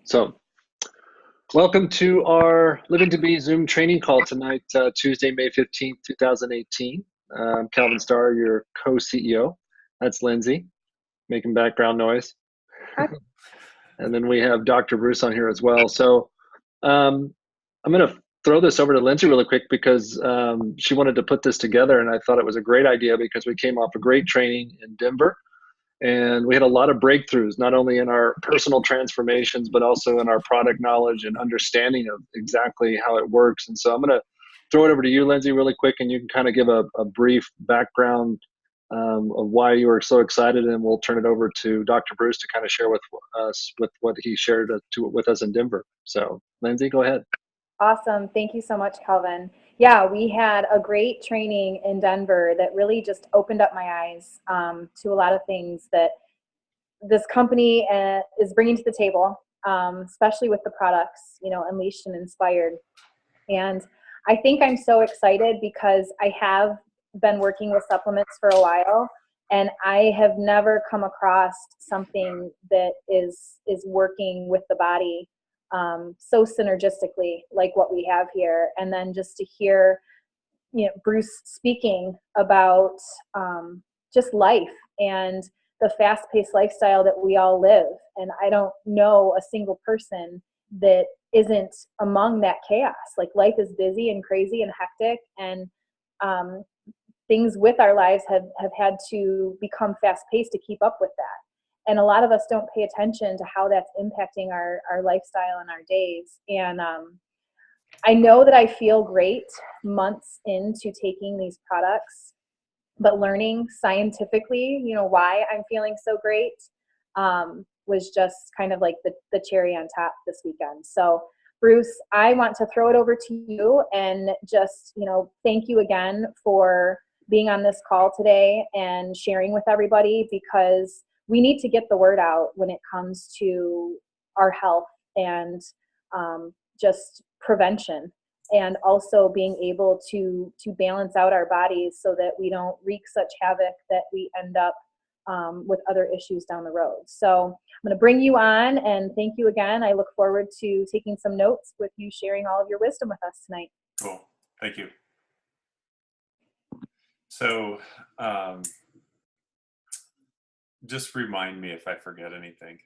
So, welcome to our Living to Be Zoom training call tonight, Tuesday, May 15th, 2018. I'm Calvin Starr, your co-CEO. That's Lindsay, making background noise. Hi. And then we have Dr. Bruce on here as well. So, I'm going to throw this over to Lindsay really quick because she wanted to put this together, and I thought it was a great idea because we came off a great training in Denver. And we had a lot of breakthroughs, not only in our personal transformations, but also in our product knowledge and understanding of exactly how it works. And so I'm going to throw it over to you, Lindsay, really quick, and you can kind of give a brief background of why you were so excited, and we'll turn it over to Dr. Bruce to kind of share with us with what he shared with us in Denver. So, Lindsay, go ahead. Awesome. Thank you so much, Calvin. Yeah, we had a great training in Denver that really just opened up my eyes to a lot of things that this company is bringing to the table, especially with the products, Unleashed and Inspired. And I think I'm so excited because I have been working with supplements for a while, and I have never come across something that is working with the body so synergistically like what we have here. And then just to hear Bruce speaking about just life and the fast-paced lifestyle that we all live. And I don't know a single person that isn't among that chaos. Like, life is busy and crazy and hectic, and things with our lives have had to become fast-paced to keep up with that. And a lot of us don't pay attention to how that's impacting our lifestyle and our days. And I know that I feel great months into taking these products, but learning scientifically, why I'm feeling so great was just kind of like the cherry on top this weekend. So, Bruce, I want to throw it over to you and just, thank you again for being on this call today and sharing with everybody, because we need to get the word out when it comes to our health and just prevention, and also being able to balance out our bodies so that we don't wreak such havoc that we end up with other issues down the road. So I'm going to bring you on, and thank you again. I look forward to taking some notes with you, sharing all of your wisdom with us tonight. Cool. Thank you. So just remind me if I forget anything.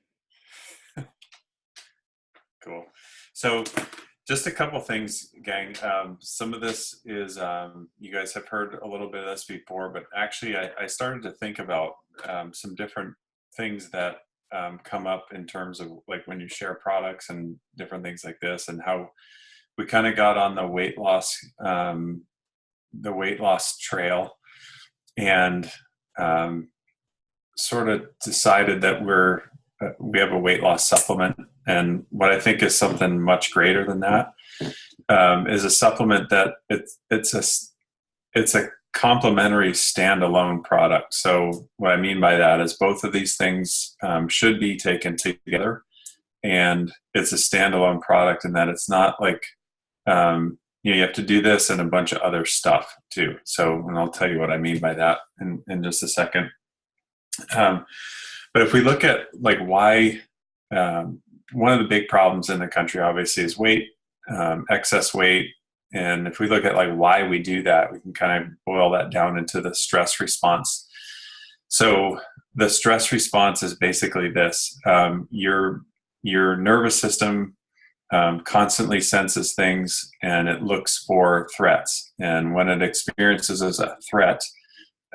Cool. So just a couple things, gang. Some of this is, you guys have heard a little bit of this before, but actually I started to think about some different things that come up in terms of, like, when you share products and different things like this, and how we kind of got on the weight loss trail, and sort of decided that we have a weight loss supplement. And what I think is something much greater than that is a supplement that it's a complementary standalone product. So what I mean by that is both of these things should be taken together, and it's a standalone product in that it's not like you have to do this and a bunch of other stuff too. So, and I'll tell you what I mean by that in just a second. But if we look at, like, why, one of the big problems in the country obviously is weight, excess weight. And if we look at, like, why we do that, we can kind of boil that down into the stress response. So the stress response is basically this: your nervous system constantly senses things, and it looks for threats. And when it experiences as a threat,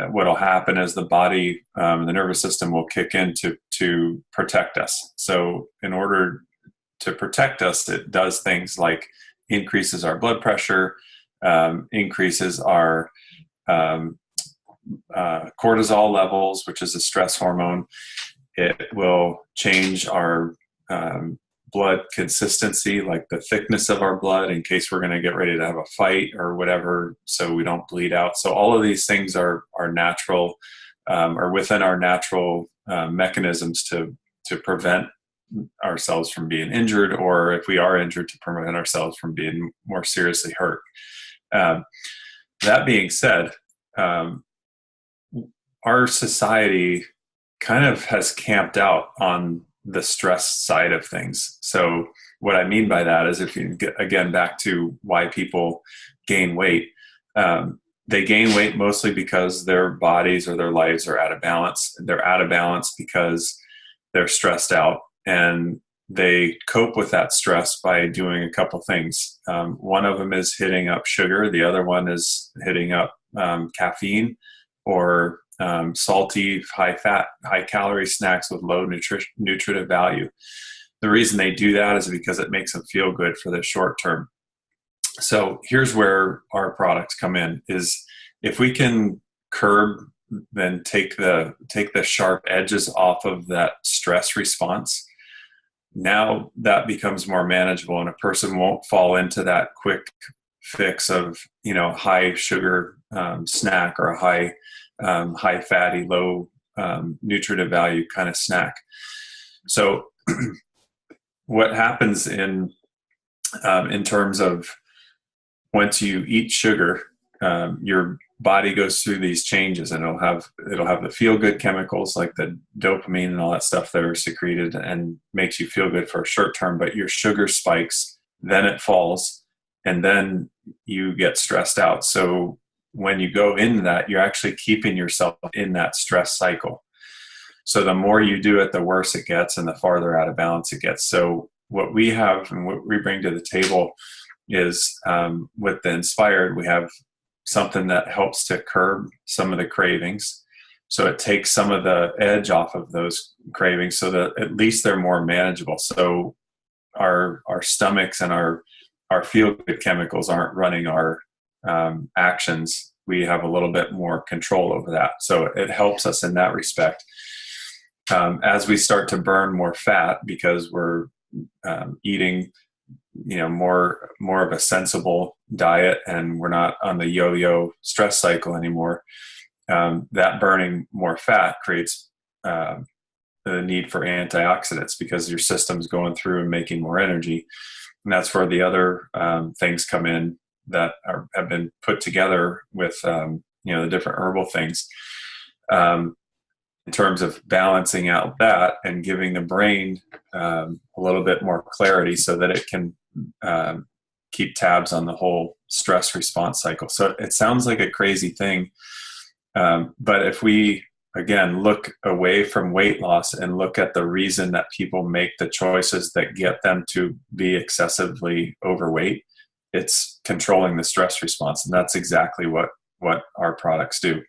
what will happen is the body, the nervous system will kick in to protect us. So in order to protect us, it does things like increases our blood pressure, increases our cortisol levels, which is a stress hormone. It will change our blood consistency, like the thickness of our blood, in case we're going to get ready to have a fight or whatever, so we don't bleed out. So all of these things are natural, or within our natural mechanisms to prevent ourselves from being injured, or if we are injured, to prevent ourselves from being more seriously hurt. That being said, our society kind of has camped out on the stress side of things. So what I mean by that is, if you get again back to why people gain weight, they gain weight mostly because their bodies or their lives are out of balance. They're out of balance because they're stressed out, and they cope with that stress by doing a couple things. One of them is hitting up sugar. The other one is hitting up caffeine or salty, high fat, high calorie snacks with low nutritive value. The reason they do that is because it makes them feel good for the short term. So here's where our products come in, is if we can curb, then take the sharp edges off of that stress response, now that becomes more manageable, and a person won't fall into that quick fix of, high sugar snack, or a high fatty, low nutritive value kind of snack. So what happens in terms of, once you eat sugar, your body goes through these changes, and it'll have the feel good chemicals like the dopamine and all that stuff that are secreted and makes you feel good for a short term, but your sugar spikes, then it falls, and then you get stressed out. So when you go into that, you're actually keeping yourself in that stress cycle. So the more you do it, the worse it gets, and the farther out of balance it gets. So what we have and what we bring to the table is, with the Inspired, we have something that helps to curb some of the cravings. So it takes some of the edge off of those cravings, so that at least they're more manageable. So our stomachs and our feel-good chemicals aren't running our actions. We have a little bit more control over that. So it helps us in that respect. As we start to burn more fat, because we're eating more of a sensible diet, and we're not on the yo-yo stress cycle anymore, that burning more fat creates the need for antioxidants, because your system's going through and making more energy. And that's where the other things come in that have been put together with the different herbal things, in terms of balancing out that and giving the brain a little bit more clarity, so that it can keep tabs on the whole stress response cycle. So it sounds like a crazy thing, but if we again look away from weight loss and look at the reason that people make the choices that get them to be excessively overweight, it's controlling the stress response, and that's exactly what our products do.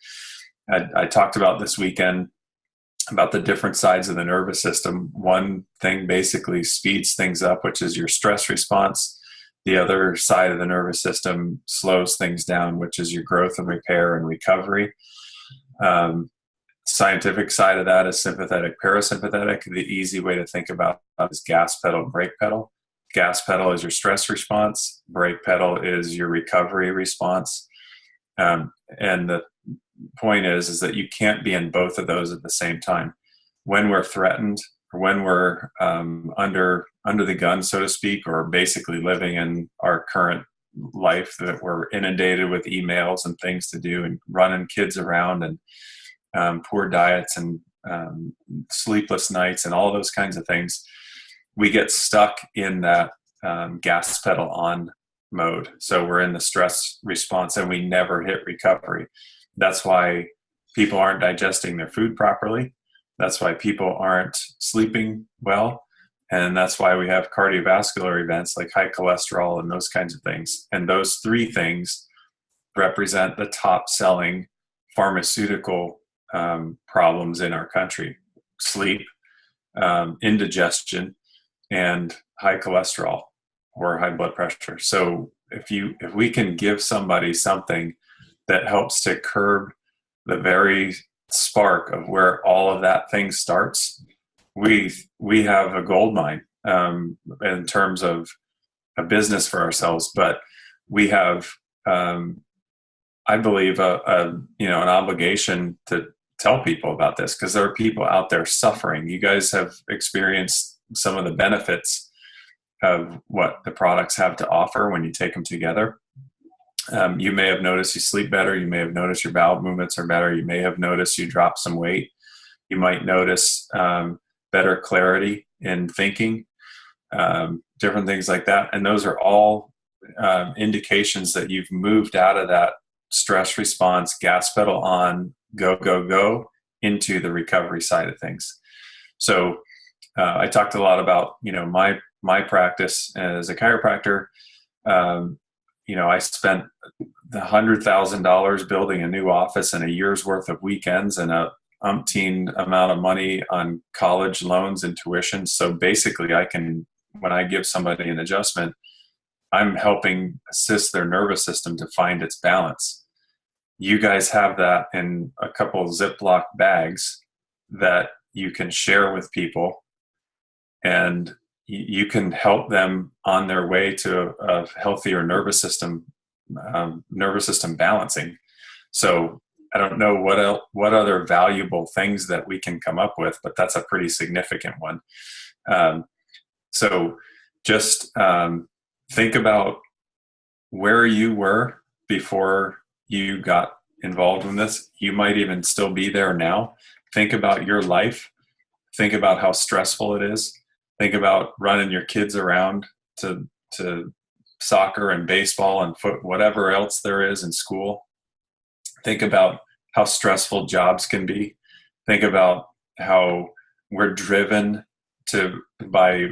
I talked about this weekend about the different sides of the nervous system. One thing basically speeds things up, which is your stress response. The other side of the nervous system slows things down, which is your growth and repair and recovery. Scientific side of that is sympathetic, parasympathetic. The easy way to think about it is gas pedal, brake pedal. Gas pedal is your stress response. Brake pedal is your recovery response. And the point is that you can't be in both of those at the same time. When we're threatened, or when we're under the gun, so to speak, or basically living in our current life, that we're inundated with emails and things to do, and running kids around, and poor diets, and sleepless nights, and all those kinds of things, we get stuck in that gas pedal on mode. So we're in the stress response, and we never hit recovery. That's why people aren't digesting their food properly. That's why people aren't sleeping well. And that's why we have cardiovascular events like high cholesterol and those kinds of things. And those three things represent the top selling pharmaceutical problems in our country: sleep, indigestion, and high cholesterol or high blood pressure. So if we can give somebody something that helps to curb the very spark of where all of that thing starts, we have a gold mine in terms of a business for ourselves. But we have, I believe, an obligation to tell people about this, because there are people out there suffering. You guys have experienced some of the benefits of what the products have to offer when you take them together. You may have noticed you sleep better. You may have noticed your bowel movements are better. You may have noticed you drop some weight. You might notice better clarity in thinking, different things like that. And those are all indications that you've moved out of that stress response, gas pedal on, go, go, go, into the recovery side of things. So I talked a lot about, my practice as a chiropractor. I spent the $100,000 building a new office and a year's worth of weekends and a umpteen amount of money on college loans and tuition. So basically when I give somebody an adjustment, I'm helping assist their nervous system to find its balance. You guys have that in a couple of Ziploc bags that you can share with people, and you can help them on their way to a healthier nervous system balancing. So I don't know what other valuable things that we can come up with, but that's a pretty significant one. So just think about where you were before you got involved in this. You might even still be there now. Think about your life. Think about how stressful it is. Think about running your kids around to soccer and baseball and whatever else there is in school. Think about how stressful jobs can be. Think about how we're driven by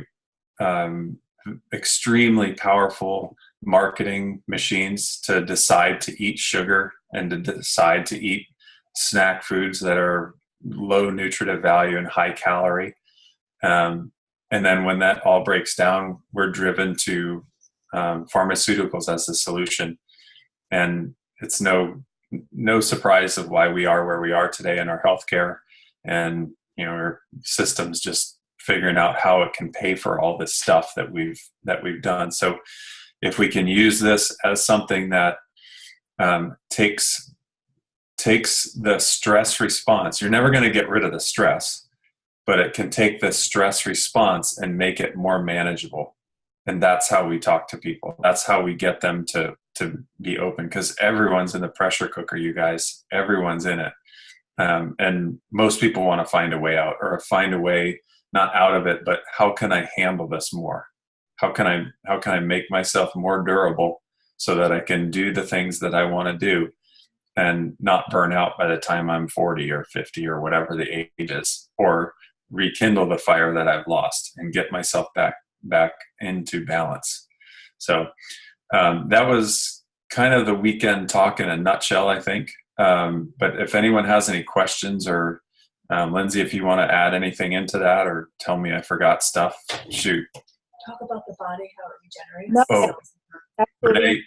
extremely powerful marketing machines to decide to eat sugar and to decide to eat snack foods that are low nutritive value and high calorie. And then when that all breaks down, we're driven to pharmaceuticals as the solution. And it's no surprise of why we are where we are today in our healthcare, and our systems just figuring out how it can pay for all this stuff that we've done. So if we can use this as something that takes the stress response, you're never going to get rid of the stress, but it can take the stress response and make it more manageable. And that's how we talk to people. That's how we get them to be open, because everyone's in the pressure cooker, you guys. Everyone's in it. And most people want to find a way out, or find a way not out of it, but how can I handle this more? How can I make myself more durable so that I can do the things that I want to do and not burn out by the time I'm 40 or 50 or whatever the age is, or rekindle the fire that I've lost and get myself back into balance. So that was kind of the weekend talk in a nutshell, I think. But if anyone has any questions, or Lindsay, if you want to add anything into that or tell me I forgot stuff, shoot. Talk about the body, how it regenerates. Oh, Absolutely.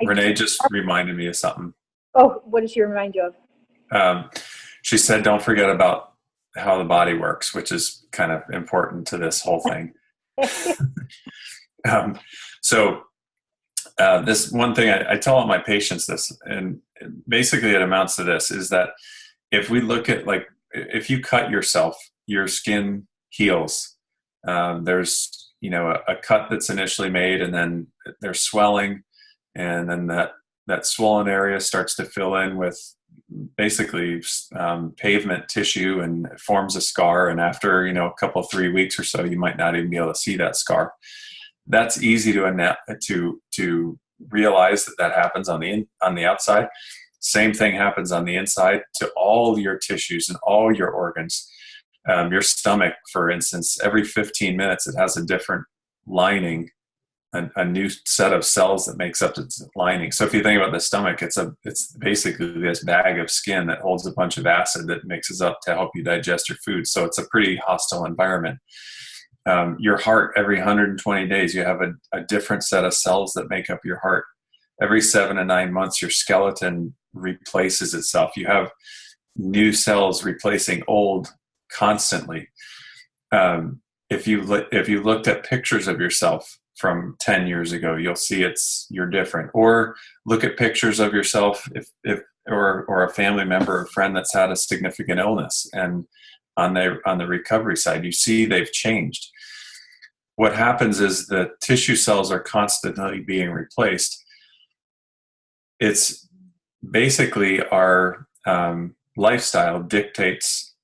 Renee just reminded me of something. Oh, what did she remind you of? She said, don't forget about how the body works, which is kind of important to this whole thing. This one thing I tell all my patients this, and basically it amounts to this, is that if we look at, like, if you cut yourself, your skin heals. There's, a cut that's initially made, and then there's swelling, and then that swollen area starts to fill in with basically pavement tissue, and it forms a scar. And after, a couple, 3 weeks or so, you might not even be able to see that scar. That's easy to realize that happens on the outside. Same thing happens on the inside to all your tissues and all your organs. Your stomach, for instance, every 15 minutes, it has a different lining, a new set of cells that makes up its lining. So if you think about the stomach, it's basically this bag of skin that holds a bunch of acid that mixes up to help you digest your food. So it's a pretty hostile environment. Your heart, every 120 days, you have a different set of cells that make up your heart. Every 7 to 9 months, your skeleton replaces itself. You have new cells replacing old constantly. If you looked at pictures of yourself from 10 years ago, you'll see you're different. Or look at pictures of yourself or a family member or friend that's had a significant illness, and on the recovery side, you see they've changed. What happens is the tissue cells are constantly being replaced. It's basically our lifestyle dictates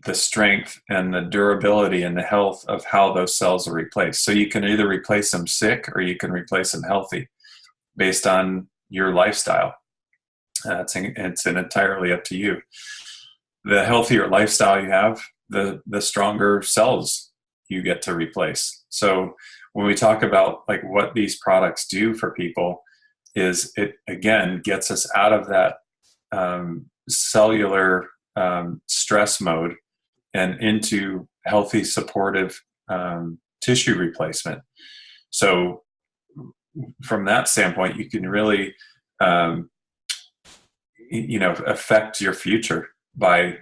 the strength and the durability and the health of how those cells are replaced. So you can either replace them sick or you can replace them healthy based on your lifestyle. It's entirely up to you. The healthier lifestyle you have, the stronger cells you get to replace. So when we talk about like what these products do for people, is it again gets us out of that cellular stress mode and into healthy, supportive tissue replacement. So from that standpoint, you can really, affect your future by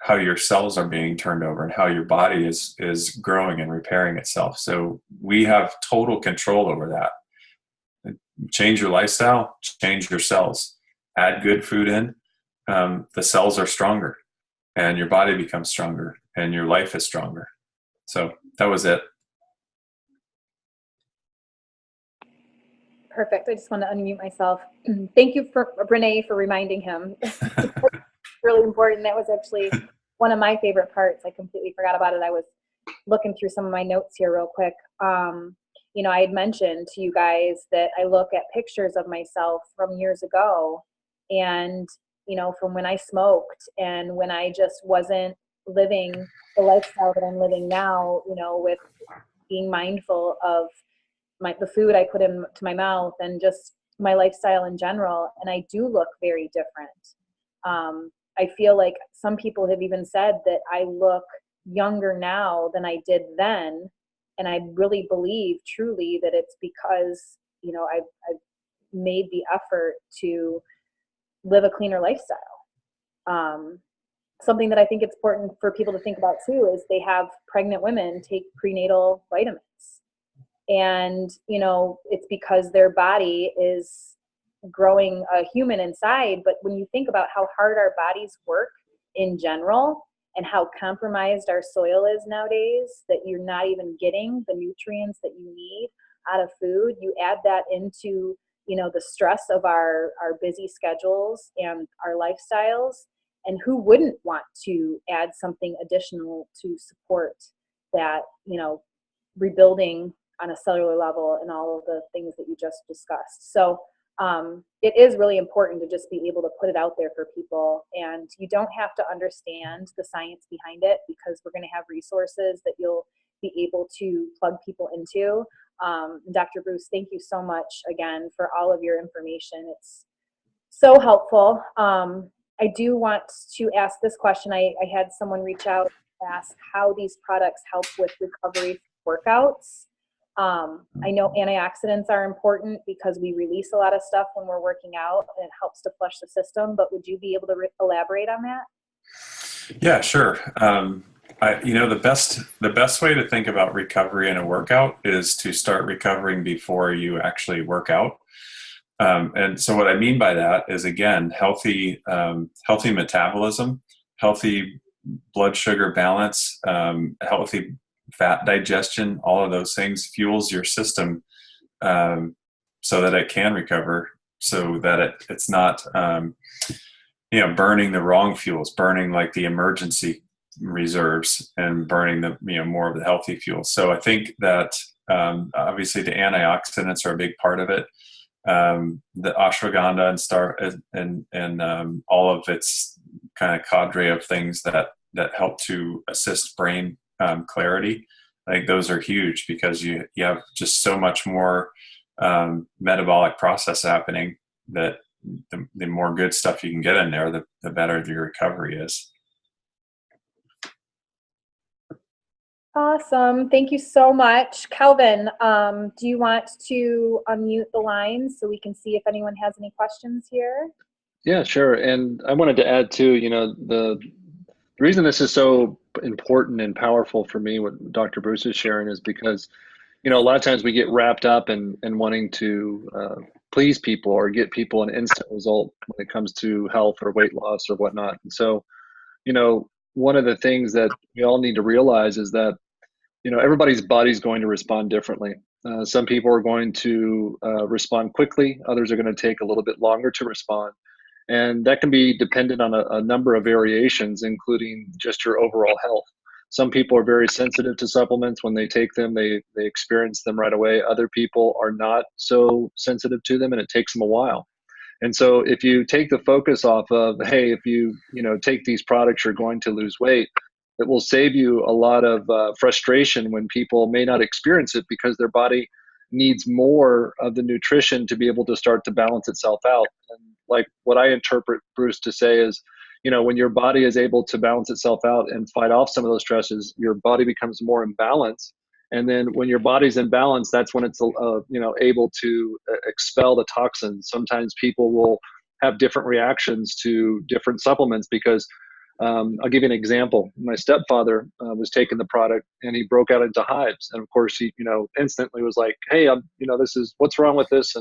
how your cells are being turned over and how your body is growing and repairing itself. So we have total control over that. Change your lifestyle, change your cells, add good food in, the cells are stronger and your body becomes stronger and your life is stronger. So that was it. Perfect. I just want to unmute myself. Thank you for Renee for reminding him. Really important. That was actually one of my favorite parts. I completely forgot about it. I was looking through some of my notes here real quick. I had mentioned to you guys that I look at pictures of myself from years ago and, from when I smoked and when I just wasn't living the lifestyle that I'm living now, with being mindful of the food I put into my mouth and just my lifestyle in general. And I do look very different. I feel like some people have even said that I look younger now than I did then. And I really believe truly that it's because, I've made the effort to live a cleaner lifestyle. Something that I think it's important for people to think about too is they have pregnant women take prenatal vitamins. And, it's because their body is growing a human inside. But when you think about how hard our bodies work in general and how compromised our soil is nowadays, that you're not even getting the nutrients that you need out of food, you add that into, the stress of our busy schedules and our lifestyles. And who wouldn't want to add something additional to support that, rebuilding on a cellular level and all of the things that you just discussed. So it is really important to just be able to put it out there for people. And you don't have to understand the science behind it because we're going to have resources that you'll be able to plug people into. Dr. Bruce, thank you so much again for all of your information. It's so helpful. I do want to ask this question. I had someone reach out and ask how these products help with recovery workouts. I know antioxidants are important because we release a lot of stuff when we're working out and it helps to flush the system, but would you be able to elaborate on that? Yeah, sure. The best way to think about recovery in a workout is to start recovering before you actually work out. And so what I mean by that is, again, healthy metabolism, healthy blood sugar balance, healthy fat digestion, all of those things fuels your system so that it can recover, so that it's not burning the wrong fuels, burning like the emergency reserves and burning the more of the healthy fuels. So I think that obviously the antioxidants are a big part of it. The ashwagandha and all of its kind of cadre of things that help to assist brain clarity. I think those are huge because you have just so much more metabolic process happening that the more good stuff you can get in there, the better your recovery is. Awesome. Thank you so much. Calvin, do you want to unmute the line so we can see if anyone has any questions here? Yeah, sure. And I wanted to add too, the reason this is so important and powerful for me, what Dr. Bruce is sharing, is because, a lot of times we get wrapped up in wanting to please people or get people an instant result when it comes to health or weight loss or whatnot. And so, one of the things that we all need to realize is that, everybody's body's going to respond differently. Some people are going to respond quickly. Others are going to take a little bit longer to respond. And that can be dependent on a number of variations, including just your overall health. Some people are very sensitive to supplements. When they take them, they experience them right away. Other people are not so sensitive to them, and it takes them a while. And so if you take the focus off of, hey, if you take these products, you're going to lose weight, it will save you a lot of frustration when people may not experience it because their body needs more of the nutrition to be able to start to balance itself out. And like what I interpret Bruce to say is, when your body is able to balance itself out and fight off some of those stresses, your body becomes more in balance. And then when your body's in balance, that's when it's able to expel the toxins. Sometimes people will have different reactions to different supplements because I'll give you an example. My stepfather was taking the product and he broke out into hives, and of course he instantly was like, "Hey, this is what's wrong with this?"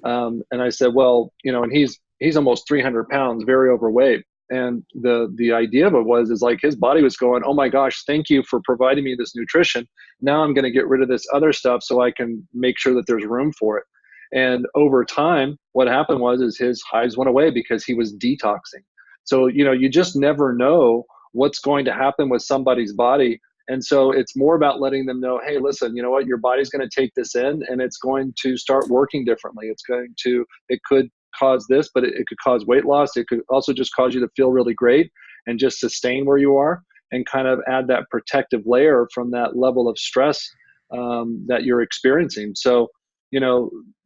And I said, "Well, and he's almost 300 pounds, very overweight." And the idea of it is like his body was going, "Oh my gosh, thank you for providing me this nutrition. Now I'm going to get rid of this other stuff so I can make sure that there's room for it." And over time, what happened is his hives went away because he was detoxing. So, you just never know what's going to happen with somebody's body. And so it's more about letting them know, hey, listen, you know what, your body's going to take this in and it's going to start working differently. It could cause this, but it could cause weight loss. It could also just cause you to feel really great and just sustain where you are and kind of add that protective layer from that level of stress that you're experiencing. So,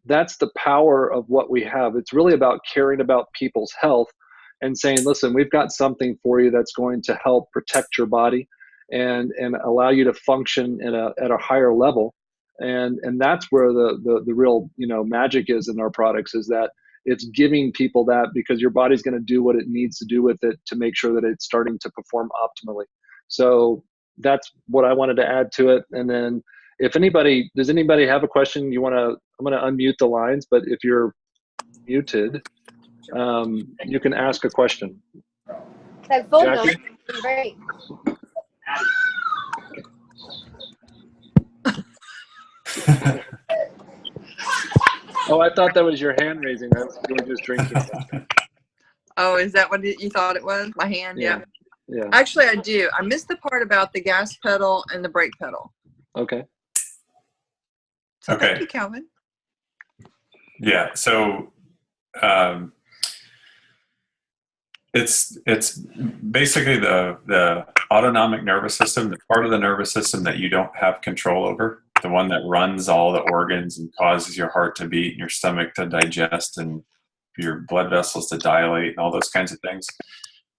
that's the power of what we have. It's really about caring about people's health and saying, listen, we've got something for you that's going to help protect your body and allow you to function at a higher level. And that's where the real magic is in our products, is that it's giving people that, because your body's going to do what it needs to do with it to make sure that it's starting to perform optimally. So that's what I wanted to add to it. And then does anybody have a question? I'm going to unmute the lines, but if you're muted, you can ask a question. That phone Jackie? number is great. Oh, I thought that was your hand raising. You were just drinking. Oh, is that what you thought it was? My hand? Yeah. Yeah. Actually, I do. I missed the part about the gas pedal and the brake pedal. Okay. So Okay. Thank you, Calvin. Yeah. So it's basically the autonomic nervous system, the part of the nervous system that you don't have control over, the one that runs all the organs and causes your heart to beat and your stomach to digest and your blood vessels to dilate and all those kinds of things.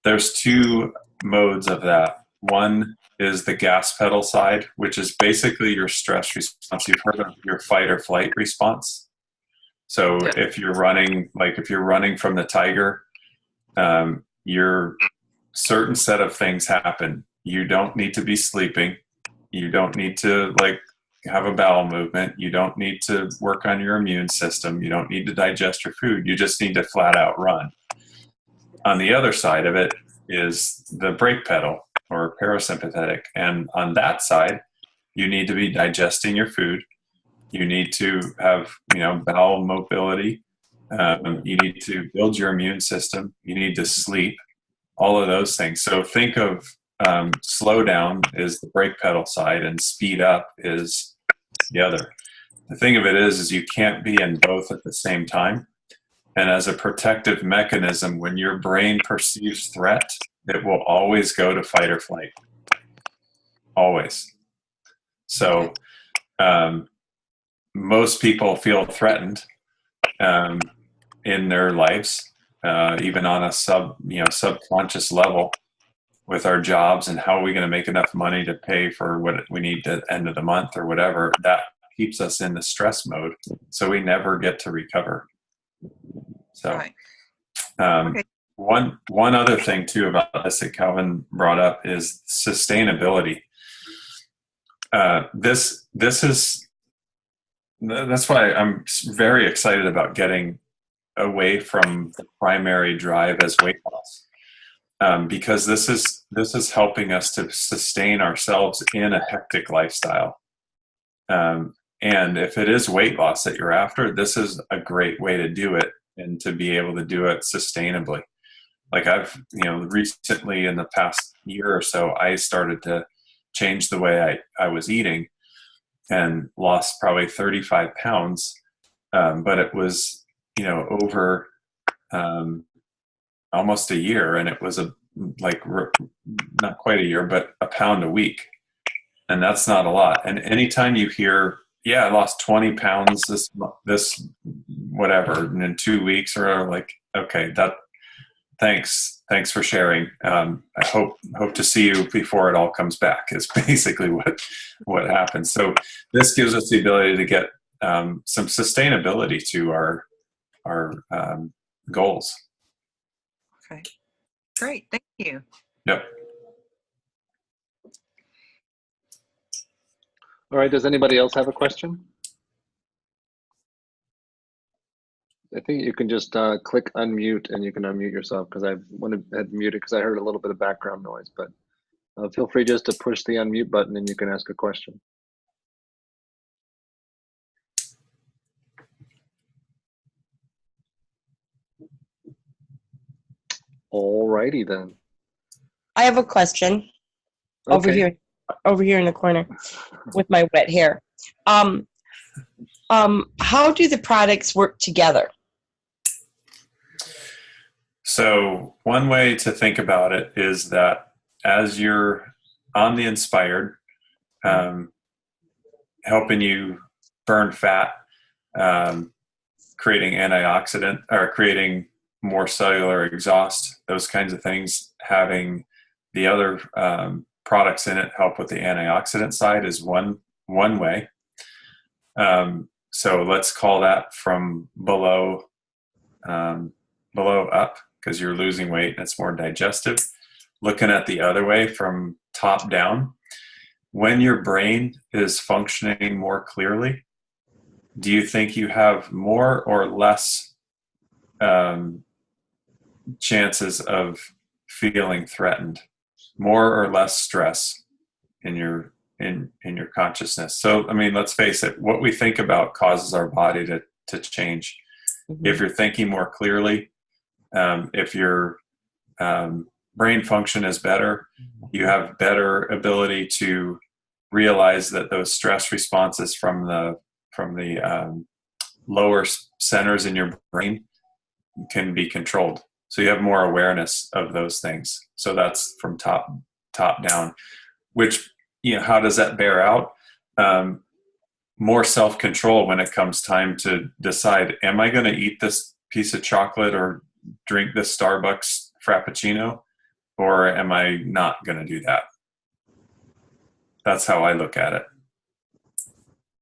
There's two modes of that. One is the gas pedal side, which is basically your stress response. You've heard of your fight or flight response. So if you're running from the tiger, your certain set of things happen. You don't need to be sleeping. You don't need to have a bowel movement. You don't need to work on your immune system. You don't need to digest your food. You just need to flat out run. On the other side of it is the brake pedal, or parasympathetic. And on that side, you need to be digesting your food. You need to have, bowel mobility. You need to build your immune system. You need to sleep, all of those things. So think of slow down is the brake pedal side and speed up is the other. The thing of it is you can't be in both at the same time. And as a protective mechanism, when your brain perceives threat, it will always go to fight or flight. Always. So most people feel threatened in their lives, even on a subconscious level, with our jobs and how are we going to make enough money to pay for what we need at the end of the month or whatever. That keeps us in the stress mode, so we never get to recover. So Okay. one other thing too about this that Calvin brought up is sustainability. That's why I'm very excited about getting away from the primary drive as weight loss, because this is helping us to sustain ourselves in a hectic lifestyle. And if it is weight loss that you're after, this is a great way to do it and to be able to do it sustainably. Like I've, recently in the past year or so, I started to change the way I was eating and lost probably 35 pounds. But it was, over almost a year, and it was not quite a year, but a pound a week. And that's not a lot. And anytime you hear, yeah, I lost 20 pounds this whatever, and in 2 weeks, or like, okay, thanks for sharing. I hope to see you before it all comes back is basically what happens. So this gives us the ability to get some sustainability to our goals. Okay. Great. Thank you. Yep. All right. Does anybody else have a question? I think you can just click unmute, and you can unmute yourself, because I had muted because I heard a little bit of background noise. But feel free just to push the unmute button and you can ask a question. All righty then. I have a question over Okay. here in the corner with my wet hair. How do the products work together? So one way to think about it is that as you're on the Inspired, helping you burn fat, creating antioxidant, or creating more cellular exhaust, those kinds of things, having the other products in it help with the antioxidant side is one way. So let's call that from below up, because you're losing weight and it's more digestive. Looking at the other way, from top down, when your brain is functioning more clearly, do you think you have more or less chances of feeling threatened, more or less stress in your consciousness? So, I mean, let's face it, what we think about causes our body to change. Mm-hmm. If you're thinking more clearly, if your brain function is better, you have better ability to realize that those stress responses from the lower centers in your brain can be controlled. So you have more awareness of those things. So that's from top down. Which, how does that bear out? More self-control when it comes time to decide, am I going to eat this piece of chocolate or drink this Starbucks Frappuccino, or am I not going to do that? That's how I look at it.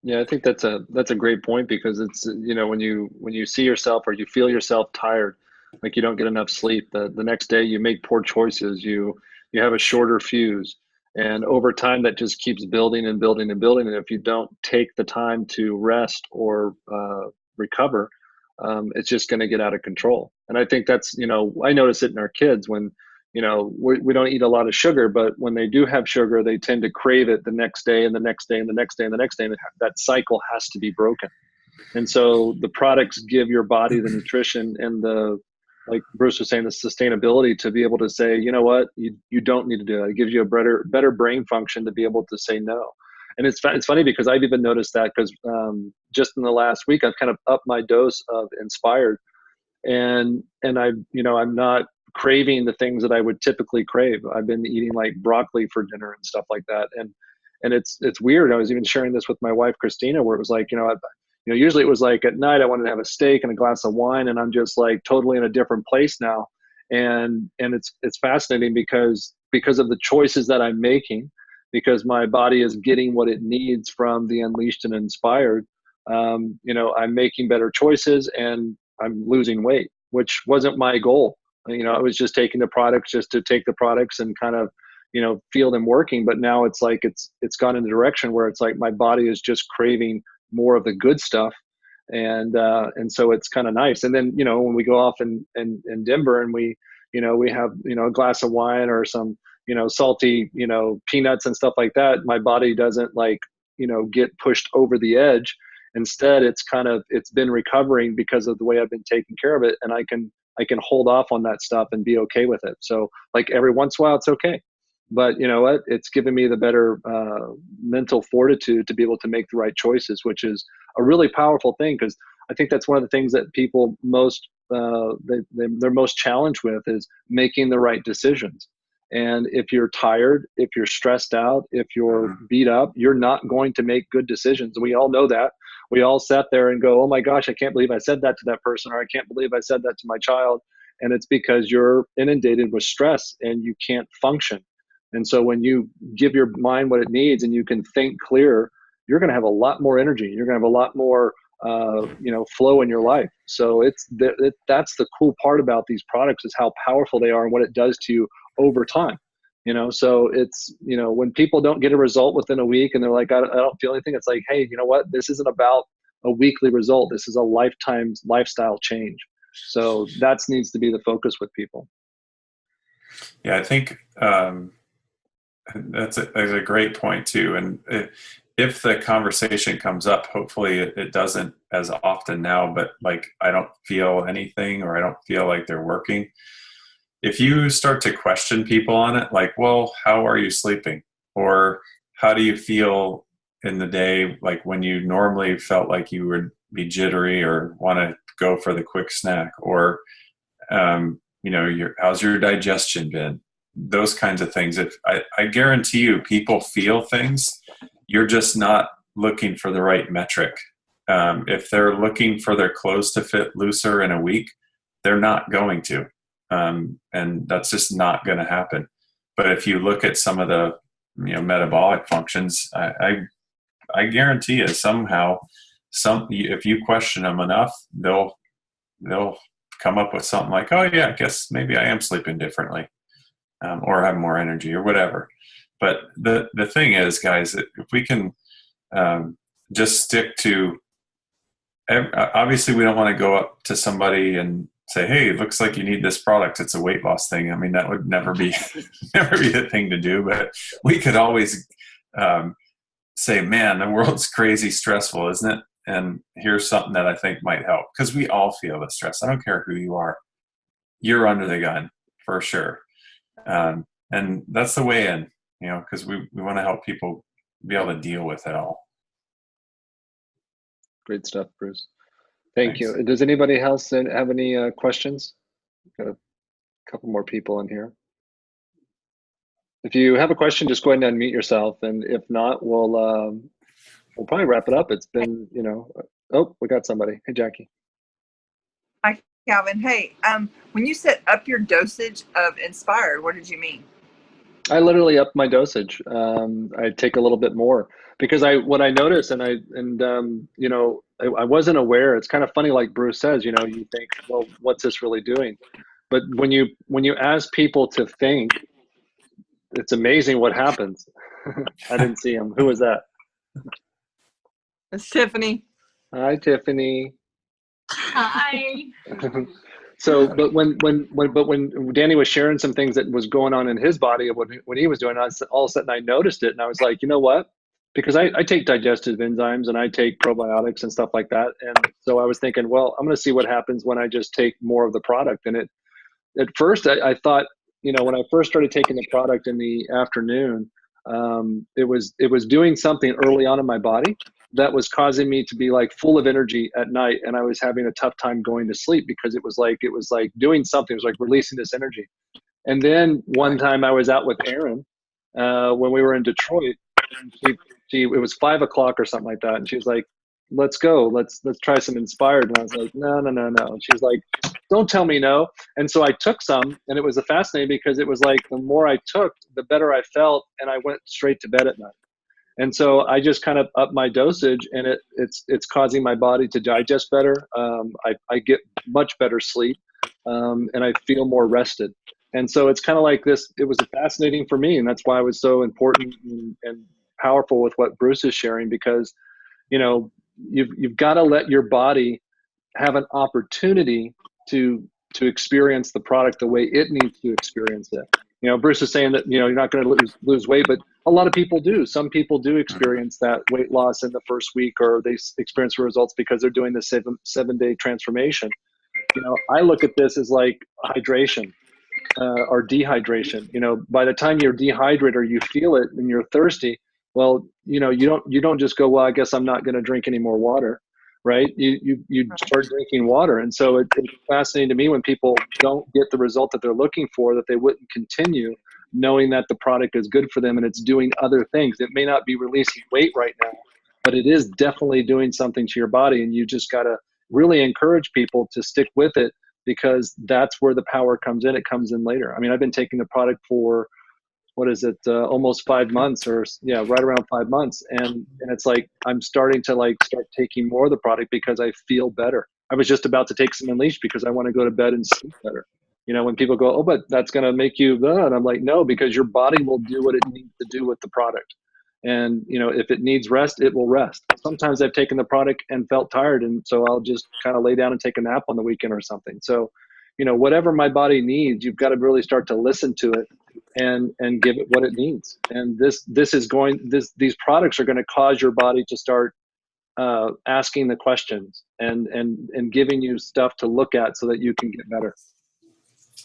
Yeah, I think that's a great point, because it's, when you see yourself or you feel yourself tired, like you don't get enough sleep, the next day you make poor choices, you have a shorter fuse, and over time that just keeps building and building and building. And if you don't take the time to rest or recover, it's just going to get out of control. And I think that's, I notice it in our kids when, we don't eat a lot of sugar, but when they do have sugar, they tend to crave it the next day and the next day and the next day and the next day. And that cycle has to be broken. And so the products give your body the nutrition and like Bruce was saying, the sustainability to be able to say, you know what, you don't need to do it. It gives you a better brain function to be able to say no. And it's funny, because I've even noticed that, because just in the last week, I've kind of upped my dose of Inspired, and I'm not craving the things that I would typically crave. I've been eating like broccoli for dinner and stuff like that. And it's weird. I was even sharing this with my wife, Christina, where it was like, usually it was like at night I wanted to have a steak and a glass of wine, and I'm just like totally in a different place now. And it's fascinating because of the choices that I'm making, because my body is getting what it needs from the Unleashed and Inspired. I'm making better choices and I'm losing weight, which wasn't my goal. I was just taking the products just to take the products and kind of, feel them working. But now it's like it's gone in a direction where it's like my body is just craving more of the good stuff. And so it's kind of nice. And then, when we go off in Denver and we have, a glass of wine or some, salty, peanuts and stuff like that, my body doesn't like, get pushed over the edge. Instead, it's been recovering because of the way I've been taking care of it, and I can hold off on that stuff and be okay with it. So like every once in a while, it's okay. But you know what? It's given me the better mental fortitude to be able to make the right choices, which is a really powerful thing, because I think that's one of the things that people most they're most challenged with is making the right decisions. And if you're tired, if you're stressed out, if you're beat up, you're not going to make good decisions. We all know that. We all sat there and go, oh my gosh, I can't believe I said that to that person, or I can't believe I said that to my child. And it's because you're inundated with stress and you can't function. And so when you give your mind what it needs and you can think clear, you're going to have a lot more energy. You're going to have a lot more flow in your life. So that's the cool part about these products, is how powerful they are and what it does to you over time. So it's, when people don't get a result within a week and they're like, I don't feel anything. It's like, hey, you know what? This isn't about a weekly result. This is a lifestyle change. So that needs to be the focus with people. Yeah, I think that's a great point too. And if the conversation comes up, hopefully it doesn't as often now, but like, I don't feel anything, or I don't feel like they're working. If you start to question people on it, like, well, how are you sleeping? Or how do you feel in the day? Like when you normally felt like you would be jittery or want to go for the quick snack, or, how's your digestion been? Those kinds of things. If I guarantee you, people feel things. You're just not looking for the right metric. If they're looking for their clothes to fit looser in a week, they're not going to. And that's just not going to happen. But if you look at some of the metabolic functions, I guarantee you somehow, if you question them enough, they'll come up with something like, oh yeah, I guess maybe I am sleeping differently, or have more energy or whatever. But the thing is, guys, if we can just stick to, obviously we don't want to go up to somebody and say, hey, it looks like you need this product. It's a weight loss thing. I mean, that would never be the thing to do, but we could always say, man, the world's crazy stressful, isn't it? And here's something that I think might help, because we all feel the stress. I don't care who you are. You're under the gun for sure. And that's the way in, because we want to help people be able to deal with it all. Great stuff, Bruce. Thank Thanks. you. Does anybody else have any questions? Got a couple more people in here. If you have a question, just go ahead and unmute yourself, and if not, we'll probably wrap it up. It's been, oh, we got somebody. Hey, Jackie. Hi, Calvin. Hey, when you said up your dosage of Inspired, what did you mean? I literally upped my dosage. I take a little bit more, because what I noticed, and I wasn't aware. It's kind of funny, like Bruce says, you think, well, what's this really doing? But when you ask people to think, it's amazing what happens. I didn't see him. Who was that? It's Tiffany. Hi, Tiffany. Hi. So, but when Danny was sharing some things that was going on in his body of what he was doing, all of a sudden I noticed it, and I was like, you know what? Because I take digestive enzymes and I take probiotics and stuff like that, and so I was thinking, well, I'm going to see what happens when I just take more of the product. And at first I thought, when I first started taking the product in the afternoon, it was doing something early on in my body that was causing me to be like full of energy at night, and I was having a tough time going to sleep, because it was like doing something. It was like releasing this energy. And then one time I was out with Erin when we were in Detroit, and it was 5 o'clock or something like that, and she was like, let's go, let's try some Inspired. And I was like, no. And she was like, don't tell me no. And so I took some, and it was fascinating, because it was like the more I took, the better I felt, and I went straight to bed at night. And so I just kind of upped my dosage, and it's causing my body to digest better. I get much better sleep, and I feel more rested. And so it's kind of like this. It was fascinating for me, and that's why it was so important and powerful with what Bruce is sharing, because you've got to let your body have an opportunity to experience the product the way it needs to experience it. Bruce is saying that you're not going to lose weight, but a lot of people do. Some people do experience that weight loss in the first week, or they experience results because they're doing the 7-day transformation. I look at this as like hydration or dehydration. By the time you're dehydrated or you feel it and you're thirsty, well, you don't just go, well, I guess I'm not going to drink any more water, right? You start drinking water. And so it's fascinating to me when people don't get the result that they're looking for, that they wouldn't continue, knowing that the product is good for them and it's doing other things. It may not be releasing weight right now, but it is definitely doing something to your body. And you just got to really encourage people to stick with it, because that's where the power comes in. It comes in later. I mean, I've been taking the product for, what is it, almost 5 months, or right around 5 months. And it's like, I'm starting to start taking more of the product because I feel better. I was just about to take some Unleashed because I want to go to bed and sleep better. When people go, oh, but that's going to make you blah, and I'm like, no, because your body will do what it needs to do with the product. And, if it needs rest, it will rest. Sometimes I've taken the product and felt tired, and so I'll just kind of lay down and take a nap on the weekend or something. So, whatever my body needs, you've got to really start to listen to it and give it what it needs. And these products are going to cause your body to start asking the questions and giving you stuff to look at so that you can get better.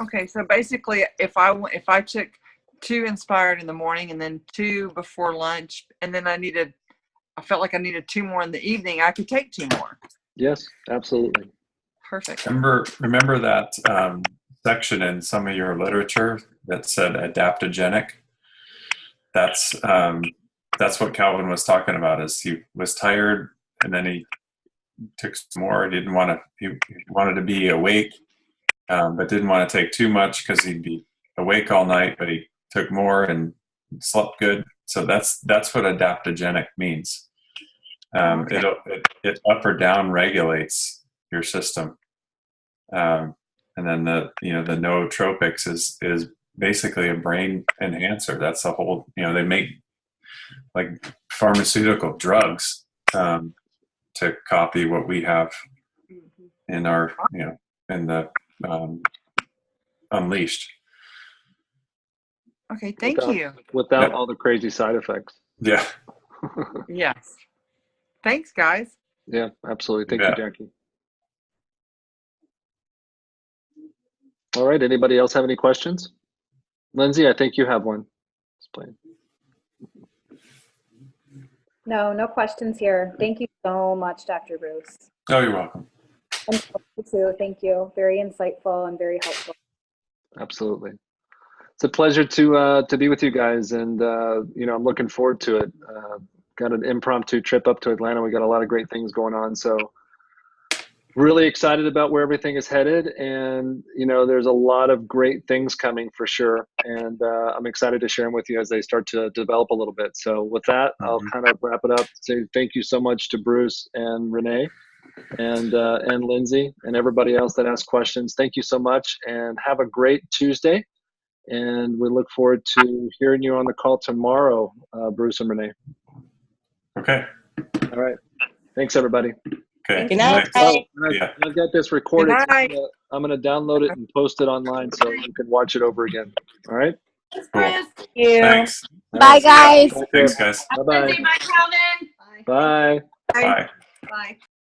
Okay, so basically, if I took 2 Inspired in the morning and then 2 before lunch, and then I felt like I needed 2 more in the evening, I could take 2 more. Yes, absolutely. Perfect. Remember that section in some of your literature that said adaptogenic? That's what Calvin was talking about. Is he was tired and then he took some more. He wanted to be awake, but didn't want to take too much because he'd be awake all night. But he took more and slept good. So that's what adaptogenic means. Okay. It up or down regulates your system. And then the nootropics is basically a brain enhancer. That's the whole, they make like pharmaceutical drugs to copy what we have in our, in the Unleashed. Okay, thank you. Without all the crazy side effects. Yeah. Yes. Thanks, guys. Yeah, absolutely. Thank you, Jackie. All right. Anybody else have any questions? Lindsay, I think you have one. Explain. No questions here. Thank you so much, Dr. Bruce. Oh, you're welcome. And you too. Thank you. Very insightful and very helpful. Absolutely. It's a pleasure to be with you guys, and I'm looking forward to it. Got an impromptu trip up to Atlanta. We got a lot of great things going on, so really excited about where everything is headed. And there's a lot of great things coming for sure, and I'm excited to share them with you as they start to develop a little bit. So with that, I'll kind of wrap it up. Say thank you so much to Bruce and Renee and Lindsay and everybody else that asked questions. Thank you so much, and have a great Tuesday. And we look forward to hearing you on the call tomorrow, Bruce and Renee. Okay. All right. Thanks, everybody. Okay. Good night. Oh, I've got this recorded. Good night. So I'm gonna download it and post it online so you can watch it over again. All right. Cool. Thank you. Thanks. All Bye, right. guys. Thanks, guys. Bye-bye. Bye, Calvin. Bye. Bye. Bye.